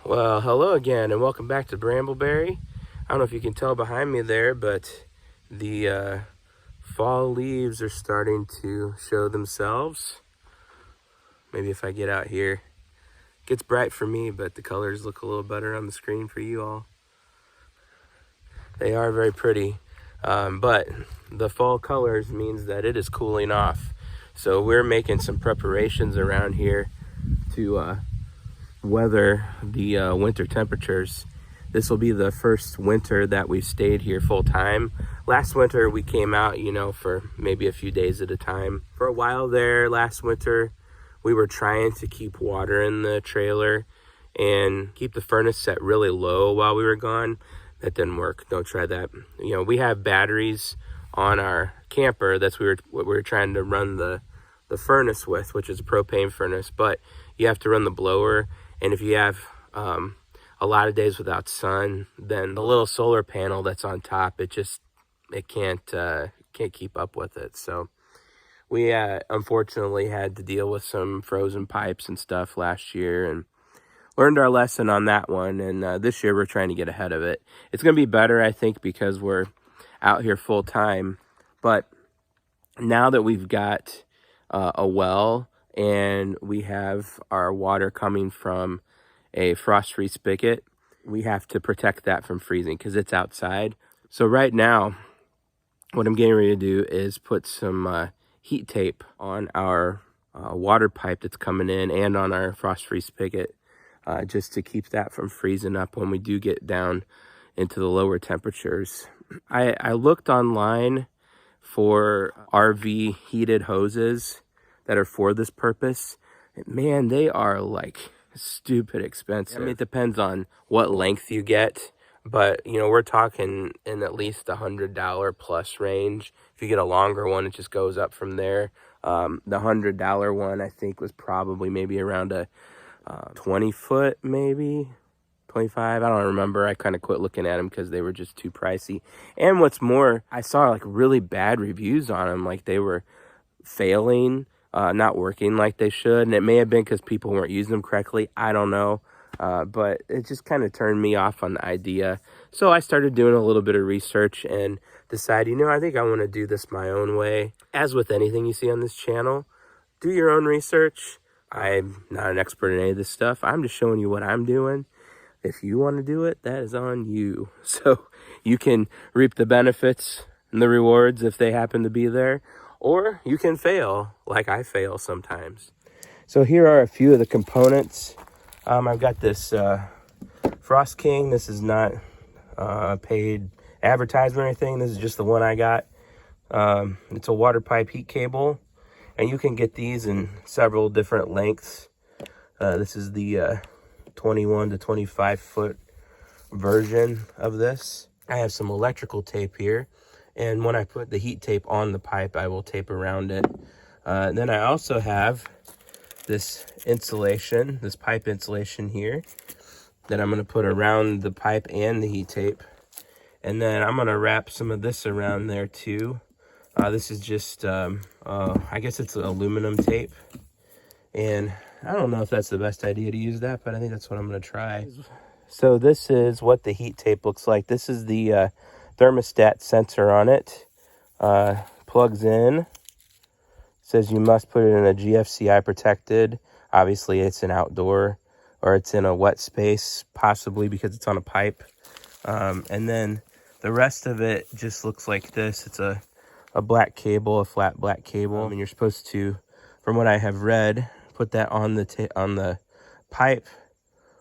Well, hello again, and welcome back to Brambleberry. I don't know if you can tell behind me there, but the fall leaves are starting to show themselves. Maybe if I get out here, it gets bright for me, but the colors look a little better on the screen for you all. They are very pretty, but the fall colors means that it is cooling off. So we're making some preparations around here to weather the winter temperatures. This will be the first winter that we've stayed here full time. Last winter we came out, for maybe a few days at a time. For a while there, last winter, we were trying to keep water in the trailer and keep the furnace set really low while we were gone. That didn't work. Don't try that. We have batteries on our camper. That's what we were trying to run the furnace with, which is a propane furnace, but you have to run the blower. And if you have a lot of days without sun, then the little solar panel that's on top, it can't keep up with it. So we unfortunately had to deal with some frozen pipes and stuff last year and learned our lesson on that one. And this year we're trying to get ahead of it. It's going to be better, I think, because we're out here full time. But now that we've got a well, and we have our water coming from a frost-free spigot, we have to protect that from freezing because it's outside. So right now, what I'm getting ready to do is put some heat tape on our water pipe that's coming in and on our frost-free spigot, just to keep that from freezing up when we do get down into the lower temperatures. I looked online for RV heated hoses that are for this purpose. Man, they are like stupid expensive. I mean, it depends on what length you get, but we're talking in at least $100 plus range. If you get a longer one, it just goes up from there. The $100 one, I think, was probably maybe around a 20 foot, maybe 25. I don't remember. I kind of quit looking at them because they were just too pricey. And what's more, I saw like really bad reviews on them, like they were failing, not working like they should. And it may have been because people weren't using them correctly. I don't know. But it just kind of turned me off on the idea. So I started doing a little bit of research and decided, I think I want to do this my own way. As with anything you see on this channel, do your own research. I'm not an expert in any of this stuff. I'm just showing you what I'm doing. If you want to do it, that is on you. So you can reap the benefits and the rewards if they happen to be there, or you can fail like I fail sometimes. So here are a few of the components. I've got this Frost King. This is not paid advertisement or anything. This is just the one I got. It's a water pipe heat cable, and you can get these in several different lengths. This is the 21 to 25 foot version of this. I have some electrical tape here, and when I put the heat tape on the pipe, I will tape around it. Then I also have this insulation, this pipe insulation here, that I'm going to put around the pipe and the heat tape. And then I'm going to wrap some of this around there too. This is just, I guess it's aluminum tape. And I don't know if that's the best idea to use that, but I think that's what I'm going to try. So this is what the heat tape looks like. This is the thermostat sensor on it. Plugs in. It says you must put it in a GFCI protected. Obviously, it's an outdoor, or it's in a wet space, possibly because it's on a pipe. And then the rest of it just looks like this. It's a black cable, a flat black cable. And you're supposed to, from what I have read, put that on the pipe,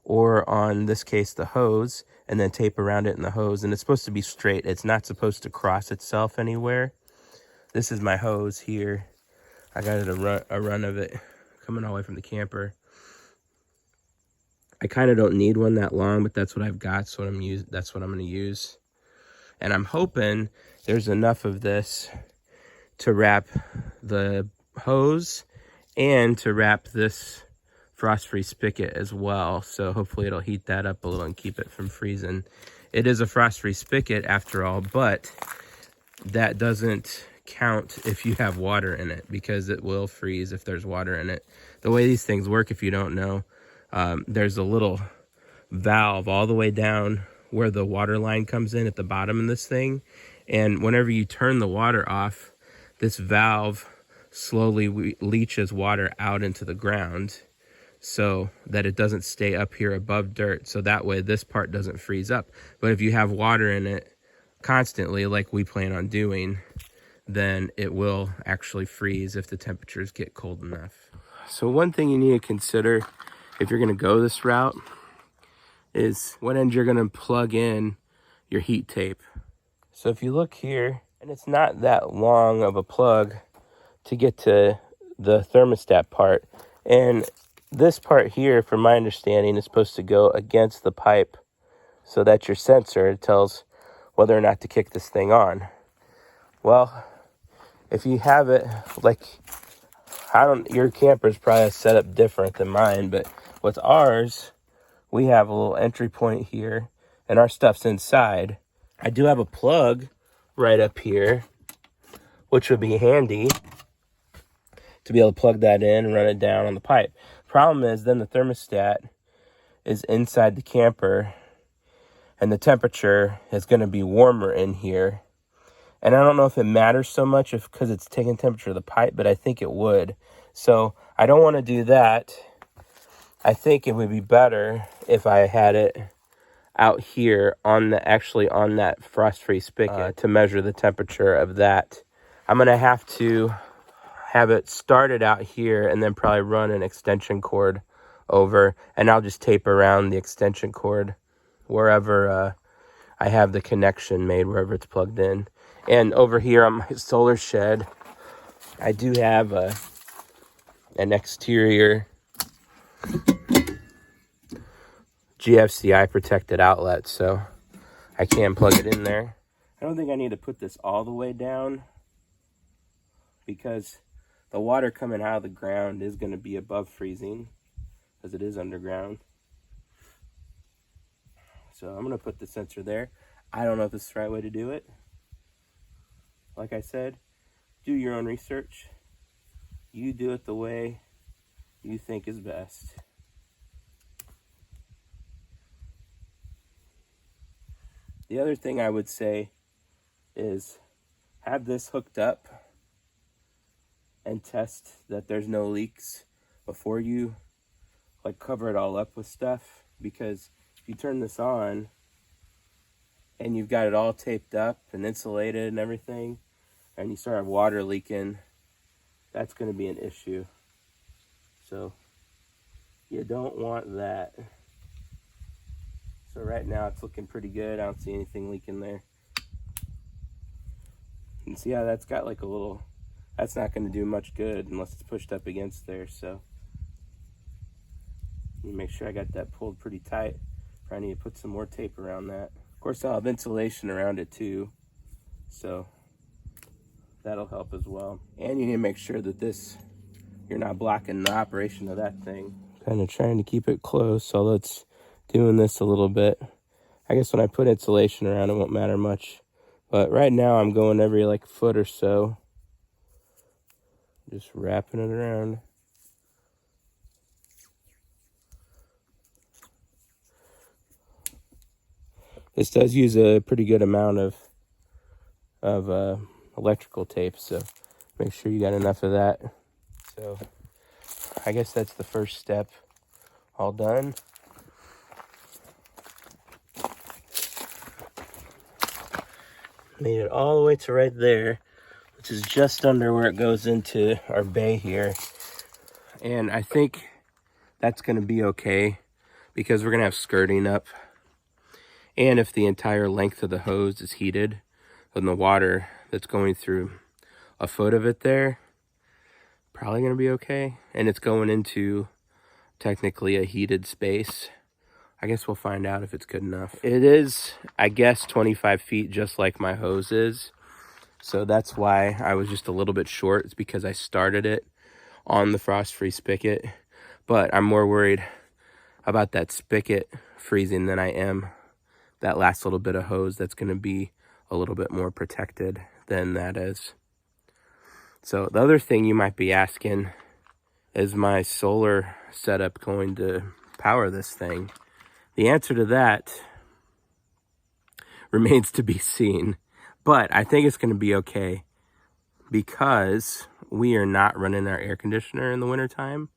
or on this case the hose, and then tape around it in the hose. And it's supposed to be straight. It's not supposed to cross itself anywhere. This is my hose here. I got a run of it coming all the way from the camper. I kind of don't need one that long, but that's what I've got, so that's what I'm going to use. And I'm hoping there's enough of this to wrap the hose and to wrap this frost-free spigot as well. So hopefully it'll heat that up a little and keep it from freezing. It is a frost-free spigot after all, but that doesn't count if you have water in it, because it will freeze if there's water in it. The way these things work, if you don't know, there's a little valve all the way down where the water line comes in at the bottom of this thing. And whenever you turn the water off, this valve slowly leaches water out into the ground so that it doesn't stay up here above dirt. So that way this part doesn't freeze up. But if you have water in it constantly, like we plan on doing, then it will actually freeze if the temperatures get cold enough. So one thing you need to consider if you're gonna go this route is what end you're gonna plug in your heat tape. So if you look here, and it's not that long of a plug to get to the thermostat part. And this part here, from my understanding, is supposed to go against the pipe so that your sensor tells whether or not to kick this thing on. Well, if you have it, like, your camper's probably set up different than mine, but with ours, we have a little entry point here and our stuff's inside. I do have a plug right up here, which would be handy to be able to plug that in and run it down on the pipe. Problem is, then the thermostat is inside the camper and the temperature is going to be warmer in here. And I don't know if it matters so much because it's taking temperature of the pipe, but I think it would. So I don't want to do that. I think it would be better if I had it out here on that frost-free spigot to measure the temperature of that. I'm going to have it started out here and then probably run an extension cord over, and I'll just tape around the extension cord wherever I have the connection made, wherever it's plugged in. And over here on my solar shed, I do have an exterior GFCI protected outlet, so I can plug it in there. I don't think I need to put this all the way down because the water coming out of the ground is going to be above freezing because it is underground. So I'm going to put the sensor there. I don't know if this is the right way to do it. Like I said, do your own research. You do it the way you think is best. The other thing I would say is have this hooked up and test that there's no leaks before you cover it all up with stuff, because if you turn this on and you've got it all taped up and insulated and everything, and you start having water leaking, that's going to be an issue. So you don't want that. So right now it's looking pretty good. I don't see anything leaking there. And see how that's got like a little, that's not going to do much good unless it's pushed up against there. So you make sure I got that pulled pretty tight. Probably need to put some more tape around that. Of course, I'll have insulation around it too, so that'll help as well. And you need to make sure that you're not blocking the operation of that thing. Kind of trying to keep it close, although it's doing this a little bit. I guess when I put insulation around, it won't matter much. But right now I'm going every foot or so, just wrapping it around. This does use a pretty good amount of electrical tape, so make sure you got enough of that. So I guess that's the first step all done. Made it all the way to right there, which is just under where it goes into our bay here. And I think that's going to be okay because we're going to have skirting up. And if the entire length of the hose is heated, then the water that's going through a foot of it there, probably going to be okay. And it's going into technically a heated space. I guess we'll find out if it's good enough. It is, I guess, 25 feet, just like my hose is. So that's why I was just a little bit short. It's because I started it on the frost-free spigot. But I'm more worried about that spigot freezing than I am that last little bit of hose that's going to be a little bit more protected than that is. So the other thing you might be asking, is my solar setup going to power this thing? The answer to that remains to be seen, but I think it's going to be okay because we are not running our air conditioner in the wintertime,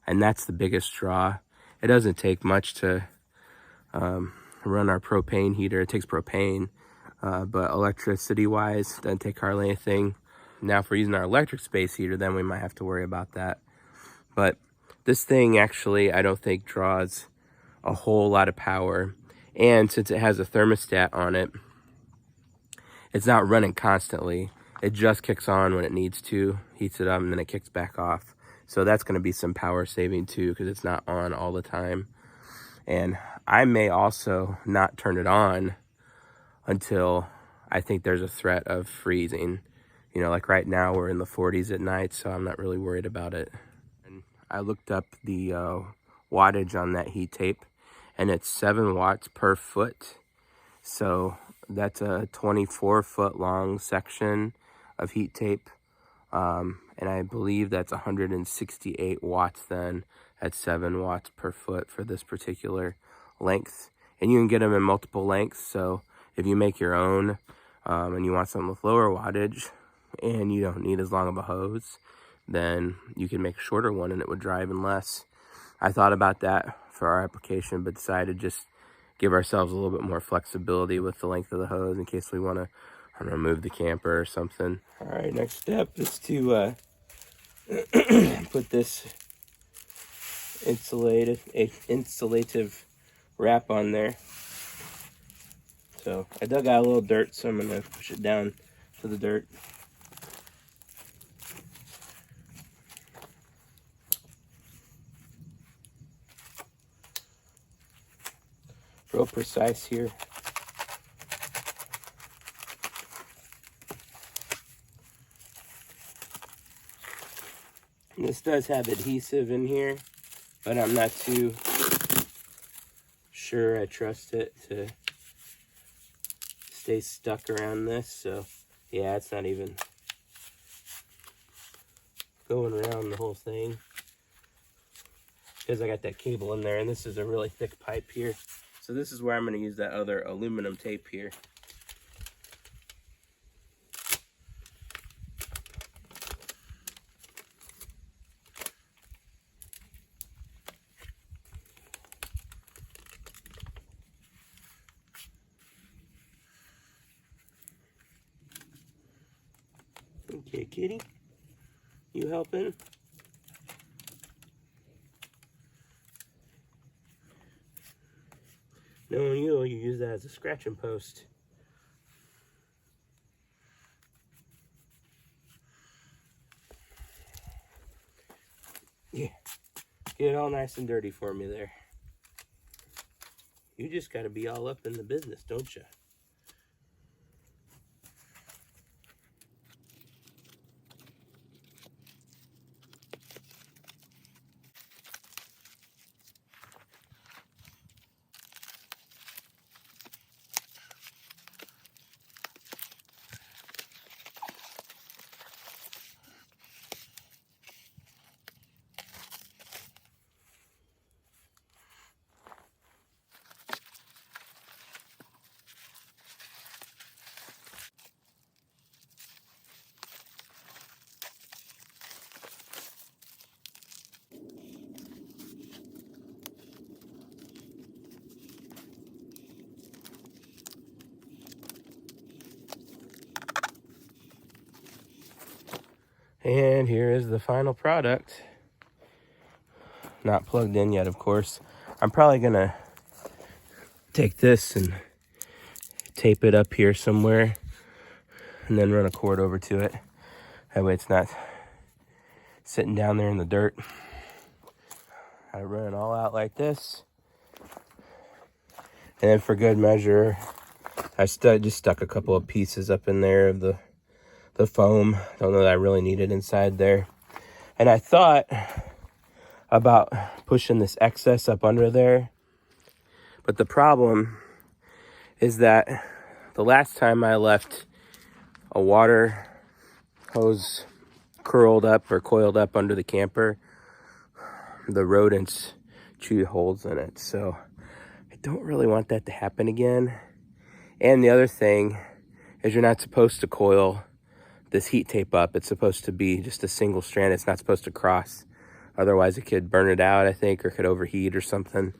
and that's the biggest draw. It doesn't take much to run our propane heater. It takes propane, but electricity-wise, doesn't take hardly anything. Now, if we're using our electric space heater, then we might have to worry about that. But this thing actually, I don't think draws a whole lot of power. And since it has a thermostat on it, it's not running constantly. It just kicks on when it needs to, heats it up, and then it kicks back off. So that's going to be some power saving too, because it's not on all the time. And I may also not turn it on until I think there's a threat of freezing. You know, like right now we're in the 40s at night, so I'm not really worried about it. And I looked up the wattage on that heat tape, and it's 7 watts per foot. So that's a 24-foot long section of heat tape. And I believe that's 168 watts then at 7 watts per foot for this particular length. And you can get them in multiple lengths. So if you make your own and you want something with lower wattage and you don't need as long of a hose, then you can make a shorter one and it would dry even less. I thought about that for our application, but decided just give ourselves a little bit more flexibility with the length of the hose in case we want to, I don't know, move the camper or something. All right, next step is to put this insulative wrap on there. So I dug out a little dirt, so I'm going to push it down to the dirt. Real precise here. And this does have adhesive in here, but I'm not too sure I trust it to stay stuck around this. So yeah, it's not even going around the whole thing because I got that cable in there, and this is a really thick pipe here. So this is where I'm going to use that other aluminum tape here. Okay, kitty, you helping? Knowing you use that as a scratching post. Yeah, get it all nice and dirty for me there. You just got to be all up in the business, don't you? And here is the final product. Not plugged in yet, of course. I'm probably gonna take this and tape it up here somewhere and then run a cord over to it. That way it's not sitting down there in the dirt. I run it all out like this. And then for good measure, I just stuck a couple of pieces up in there of the foam. Don't know that I really need it inside there. And I thought about pushing this excess up under there. But the problem is that the last time I left a water hose curled up or coiled up under the camper, the rodents chewed holes in it. So don't really want that to happen again. And the other thing is you're not supposed to coil this heat tape up. It's supposed to be just a single strand. It's not supposed to cross. Otherwise it could burn it out, I think, or could overheat or something.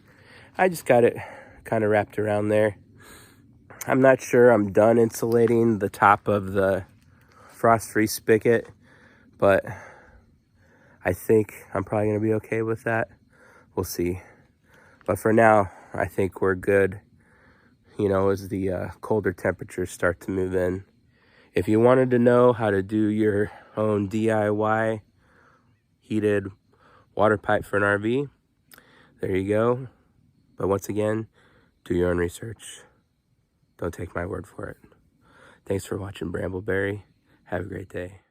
I just got it kind of wrapped around there. I'm not sure I'm done insulating the top of the frost-free spigot, but I think I'm probably going to be okay with that. We'll see. But for now, I think we're good, you know, as the colder temperatures start to move in. If you wanted to know how to do your own DIY heated water pipe for an RV, there you go. But once again, do your own research. Don't take my word for it. Thanks for watching Brambleberry. Have a great day.